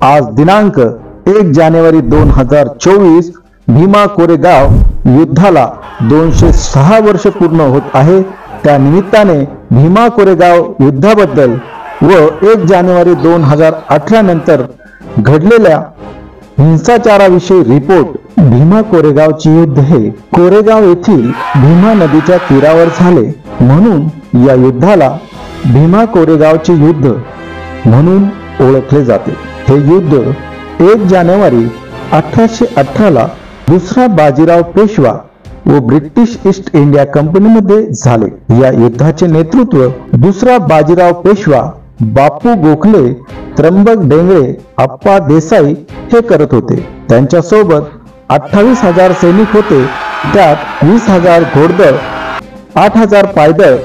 आज दिनांक 1 जानेवारी 2024 भीमा कोरेगाव युद्धाला 206 वर्ष पूर्ण होत आहे। त्या निमित्ताने भीमा कोरेगाव युद्धाबद्दल व 1 जानेवारी 2018 नंतर घडलेल्या हिंसाचाराविषयी रिपोर्ट। भीमा कोरेगावचे युद्ध हे कोरेगाव येथील भीमा नदीच्या तीरावर झाले, म्हणून या युद्धाला भीमा कोरेगावचे युद्ध म्हणून ओळखले जाते। हे युद्ध 1 जानेवारी 1818 ला दुसरा बाजीराव पेशवा व ब्रिटिश ईस्ट इंडिया कंपनीमध्ये झाले। या युद्धाचे नेतृत्व दुसरा बाजीराव पेशवा, बापू गोखले, त्र्यंबक डेंगळे, अप्पा देसाई हे करत होते। त्यांच्या सोबत 28,000 सैनिक होते, त्यात 20,000 घोडदळ, 8,000 पायदळ,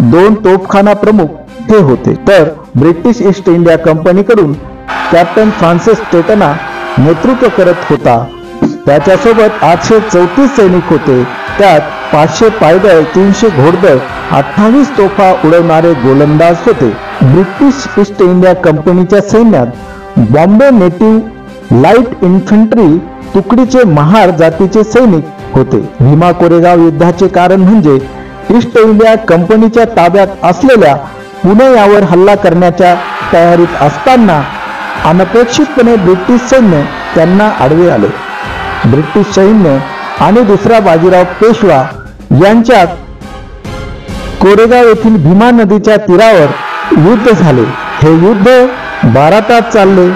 2 तोफखाना प्रमुख हे होते। तर ब्रिटिश ईस्ट इंडिया कंपनीकडून कॅप्टन फ्रान्सिस टेटना नेतृत्व करत होता। त्याच्यासोबत 834 सैनिक होते, त्यात 500 पायदळ, 300 घोडदळ, 28 तोफा उडवणारे गोलंदाज होते। ब्रिटिश ईस्ट इंडिया कंपनीच्या सैन्यात बॉम्बे नेटिव्ह लाईट इन्फंट्री तुकडीचे महार जातीचे सैनिक होते। भीमा कोरेगाव युद्धाचे कारण म्हणजे ईस्ट इंडिया कंपनीच्या ताब्यात असलेल्या पुणे यावर हल्ला करण्याच्या तयारीत असताना अनपेक्षितपणे ब्रिटिश सैन्य त्यांना आडवे आले। ब्रिटिश सैन्य आणि दुसरा बाजीराव पेशवा यांच्यात कोरेगाव येथील भीमा नदीच्या तीरावर युद्ध झाले। हे युद्ध 12 तास चालले।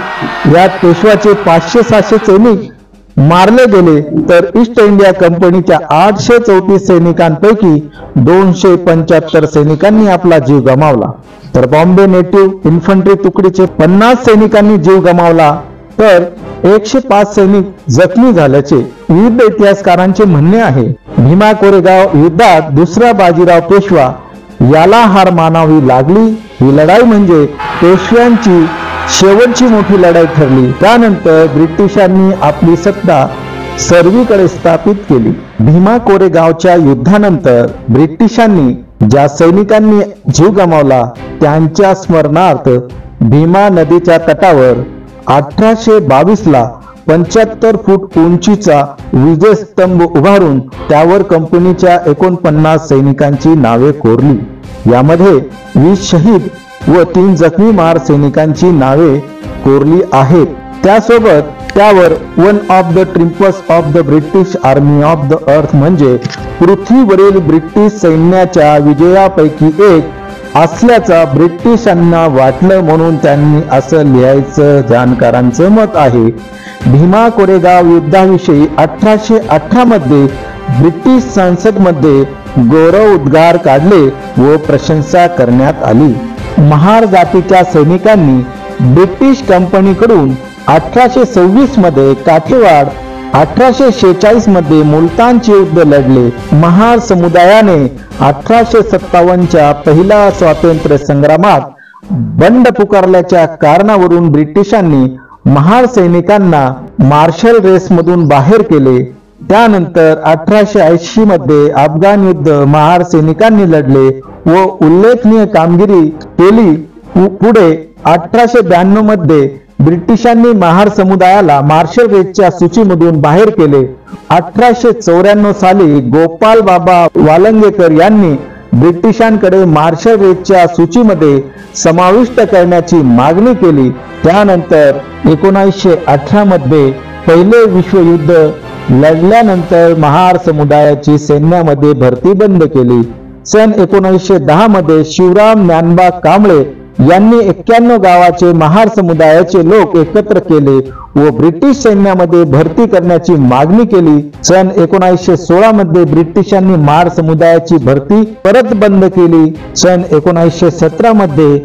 यात पेशवाचे 500-600 सैनिक मारले गेले, तर ईस्ट इंडिया कंपनीच्या 834 सैनिकांपैकी 275 सैनिकांनी आपला जीव गमावला, तर बॉम्बे नेटिव्ह इन्फंट्री तुकडीचे 50 सैनिकांनी जीव गमावला, तर 105 सैनिक जखमी झाल्याचे विविध इतिहासकारांचे म्हणणे आहे। भीमा कोरेगाव युद्धात दुसरा बाजीराव पेशवा याला हार मानावी लागली। ही लढाई म्हणजे पेशव्यांची शेवटची मोठी लढाई ठरली। त्यानंतर ब्रिटिशांनी आपली सत्ता सर्वीकडे स्थापित केली। भीमा कोरेगावच्या युद्धानंतर ब्रिटिशांनी ज्या सैनिकांनी जीव गमावला त्यांच्या स्मरणार्थ भीमा नदीच्या तटावर 1822 ला 75 फूट उंचीचा विजयस्तंभ उभारून त्यावर कंपनीच्या 49 सैनिकांची नावे कोरली। यामध्ये 20 शहीद व 3 जखमी महार सैनिकांची नावे कोरली आहेत। त्यासोबत त्यावर one of the triumphs of the British army of the earth म्हणजे पृथ्वीवरील ब्रिटिश सैन्याच्या विजयापैकी एक असल्याचा ब्रिटिशांना वाटलं, म्हणून त्यांनी असं लिहायचं जाणकारांचं मत आहे। भीमा कोरेगाव युद्धाविषयी 1818 मध्ये ब्रिटिश संसदमध्ये गौरव उद्गार काढले व प्रशंसा करण्यात आली। महार जातीच्या सैनिकांनी ब्रिटिश कंपनीकडून 1826 मध्ये काठेवाड, 1846 मध्ये मुलतानचे युद्ध लढले। महार समुदायाने 1857च्या पहिल्या स्वातंत्र्य संग्रामात बंड पुकारल्याच्या कारणावरून ब्रिटिशांनी महार सैनिकांना मार्शल रेसमधून बाहेर केले। त्यानंतर 1880 मध्ये अफगाण युद्ध महार सैनिकांनी लढले व उल्लेखनीय कामगिरी केली। पुढे 1892 मध्ये ब्रिटिशांनी महार समुदायाला मार्शल रेसच्या सूचीमधून बाहेर केले। 1894 साली गोपाल बाबा वालंगेकर यांनी ब्रिटिशांकडे मार्शल रेसच्या सूचीमध्ये समाविष्ट करण्याची मागणी केली। त्यानंतर 1918 मध्ये पहिले विश्वयुद्ध लढल्यानंतर महार समुदायाची सैन्यामध्ये भरती बंद केली। सन 1910 मध्ये शिवराम ज्ञानबा कांबळे यांनी 91 गावाचे महार समुदायाचे लोक एकत्र केले व ब्रिटिश सैन्यामध्ये भरती करण्याची मागणी केली। सन 1916 मध्ये ब्रिटिशांनी महार समुदायाची भरती परत बंद केली। सन 1917 मध्ये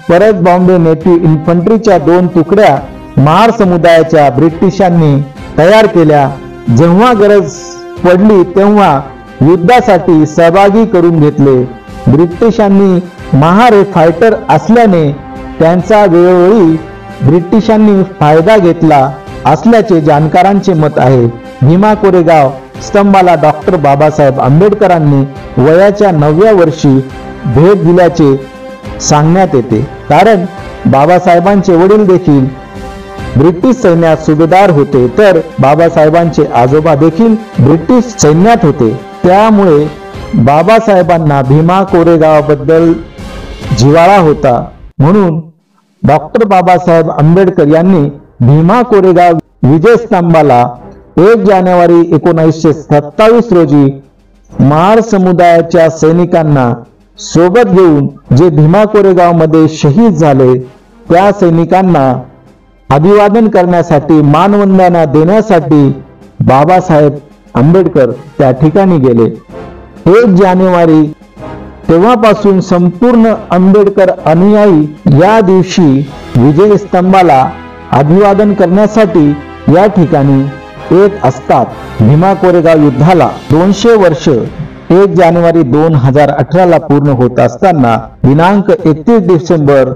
परत बॉम्बे नेटिव्ह इन्फंट्रीच्या 2 तुकड्या महार समुदायाच्या ब्रिटिशांनी तयार केल्या। जेव्हा गरज पडली तेव्हा युद्धासाठी सहभागी करून घेतले। ब्रिटिशांनी महार हे फायटर असल्याने त्यांचा वेळोवेळी ब्रिटिशांनी फायदा घेतला असल्याचे जाणकारांचे मत आहे। भीमा कोरेगाव स्तंभाला डॉक्टर बाबासाहेब आंबेडकरांनी वयाच्या 9व्या वर्षी भेट दिल्याचे सांगण्यात येते, कारण बाबासाहेबांचे वडील देखील ब्रिटिश सैन्यात सुभेदार होते, तर बाबासाहेबांचे आजोबा देखील ब्रिटिश सैन्यात होते. त्यामुळे बाबासाहेबांना भीमा कोरेगावबद्दल जिव्हाळा होता. म्हणून डॉक्टर बाबासाहेब आंबेडकर यांनी भीमा कोरेगाव विजयस्तंभाला 1 जानेवारी 1927 रोजी महार समुदायाच्या सैनिकांना सोबत घेऊन जे भीमा कोरेगाव मध्ये शहीद झाले त्या सैनिकांना अभिवादन करण्यासाठी, मानवंदना देण्यासाठी बाबासाहेब आंबेडकर त्या ठिकाणी गेले. 1 जानेवारी तेव्हापासून संपूर्ण आंबेडकर अनुयायी या दिवशी विजयस्तंभाला अभिवादन करण्यासाठी या ठिकाणी येत असतात. भीमा कोरेगाव युद्धाला 200 वर्ष 1 जानेवारी 2018 ला पूर्ण होत असताना दिनांक 31 डिसेंबर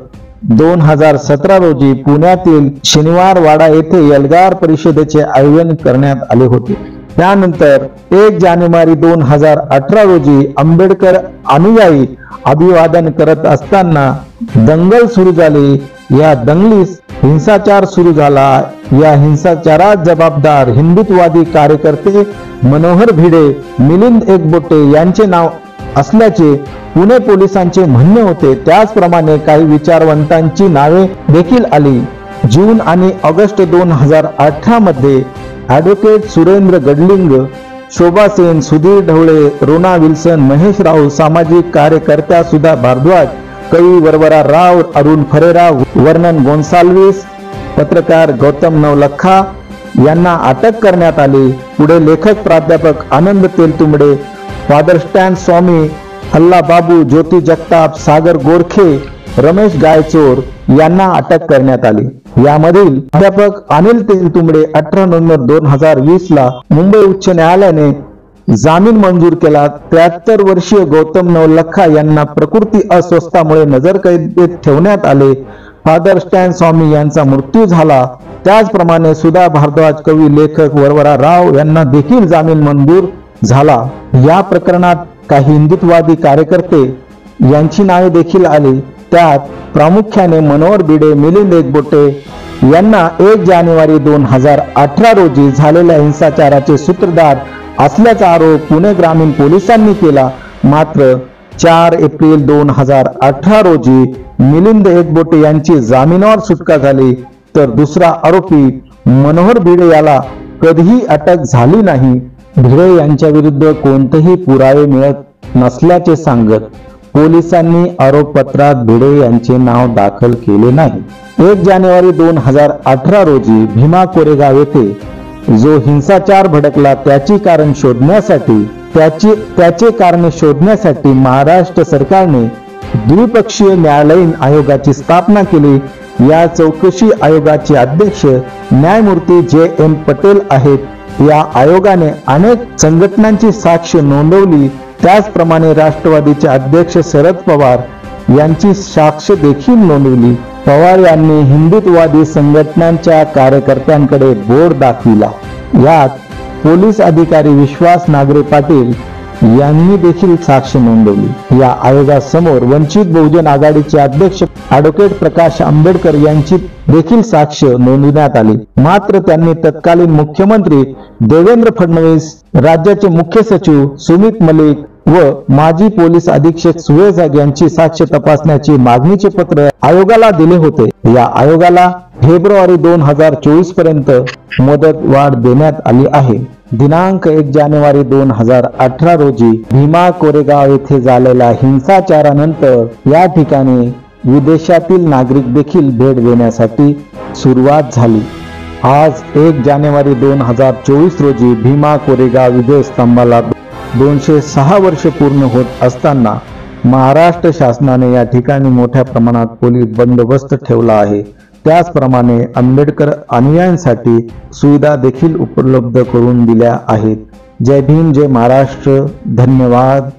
2017 रोजी पुण्यातील शनिवार वाडा येथे एल्गार परिषदेचे आयोजन करण्यात आले होते. त्यानंतर 1 जानेवारी 2018 रोजी आंबेडकर अनुयायी अभिवादन करत असताना दंगल सुरू झाली. या दंगलीस हिंसाचार सुरू झाला. या हिंसाचारात जबाबदार हिंदुत्ववादी कार्यकर्ते मनोहर भिडे, मिलिंद एकबोटे यांचे नाव असल्याचे पुणे पोलिसांचे म्हणणे होते. त्याचप्रमाणे काही विचारवंतांची नावे देखील आली. जून आणि ऑगस्ट 2018 मध्ये ॲडव्होकेट सुरेंद्र गडलिंग, शोभा सेन, सुधीर ढवळे, रोना विल्सन, महेश राव, सामाजिक कार्यकर्त्या सुधा भारद्वाज, कवी वरवरा राव, अरुण फरेरा, वर्णन गोन्साल्विस, पत्रकार गौतम नवलखा यांना अटक करण्यात आली. पुढे लेखक प्राध्यापक आनंद तेलतुंबडे, फादर स्टॅन स्वामी, हल्ला बाबू, ज्योती जगताप, सागर गोरखे, रमेश गायचोर यांना अटक करण्यात आली. यामधील प्राध्यापक अनिल तेलतुंबडे 18 नोव्हेंबर 2020 ला मुंबई उच्च न्यायालयाने जामीन मंजूर केला. 73 वर्षीय गौतम नवलखा यांना प्रकृती अस्वस्थामुळे नजरकैदेत ठेवण्यात आले. फादर स्टॅन स्वामी यांचा मृत्यू झाला. त्याचप्रमाणे सुधा भारद्वाज, कवी लेखक वरवरा राव यांना देखील जामीन मंजूर झाला. या प्रकरणात काही हिंदुत्ववादी कार्यकर्ते यांची नावे देखील आली. त्यात प्रामुख्याने मनोहर भिडे, मिलिंद एकबोटे यांना 1 जानेवारी 2018 रोजी झालेल्या हिंसाचाराचे सूत्रधार असल्याचा आरोप पुणे ग्रामीण पोलिसांनी केला. मात्र 4 एप्रिल 2018 रोजी मिलिंद एकबोटे यांची जामिनावर सुटका झाली, तर दुसरा आरोपी मनोहर भिडे याला कधीही अटक झाली नाही. भिडे यांच्या विरुद्ध कोणतेही पुरावे मिळत नसल्याचे सांगत पोलिसांनी आरोपपत्रात भिडे यांचे नाव दाखल केले नाही. 1 जानेवारी 2018 रोजी भीमा कोरेगाव येथे जो हिंसाचार भडकला त्याचे कारणे शोधण्यासाठी महाराष्ट्र सरकारने द्विपक्षीय न्यायालयीन आयोगाची स्थापना केली. या चौकशी आयोगाचे अध्यक्ष न्यायमूर्ती JM पटेल आहेत. या आयोगाने अनेक संघटनांची साक्ष नोंदवली. त्याचप्रमाणे राष्ट्रवादीचे अध्यक्ष शरद पवार यांची साक्ष देखील नोंदवली. पवार यांनी हिंदुत्ववादी संघटनांच्या कार्यकर्त्यांकडे बोट दाखविला. यात पोलीस अधिकारी विश्वास नागरे पाटील यांनी देखील साक्ष नोंदवली. या आयोगासमोर वंचित बहुजन आघाडीचे अध्यक्ष ॲडव्होकेट प्रकाश आंबेडकर यांची देखील साक्ष नोंदवण्यात आली. मात्र त्यांनी तत्कालीन मुख्यमंत्री देवेंद्र फडणवीस, राज्याचे मुख्य सचिव सुमित मलिक व माजी पोलीस अधीक्षक सुवेझाग यांची साक्ष तपासण्याची मागणीचे पत्र आयोगाला दिले होते. या आयोगाला फेब्रुवारी 2024 पर्यंत मुदतवाढ देण्यात आली आहे. दिनांक 1 जानेवारी 2018 रोजी भीमा कोरेगाव येथे झालेल्या हिंसाचारानंतर या ठिकाणी विदेशातील नागरिक देखील भेट देण्यासाठी सुरुवात झाली. आज 1 जानेवारी 2024 रोजी भीमा कोरेगाव विजयस्तंभाला 206 वर्ष पूर्ण होत असताना महाराष्ट्र शासनाने या ठिकाणी मोठ्या प्रमाणात पोलीस बंदोबस्त ठेवला आहे. त्याचप्रमाणे आंबेडकर अनुयायांसाठी सुविधा देखील उपलब्ध करून दिल्या आहेत. जय भीम, जय महाराष्ट्र. धन्यवाद.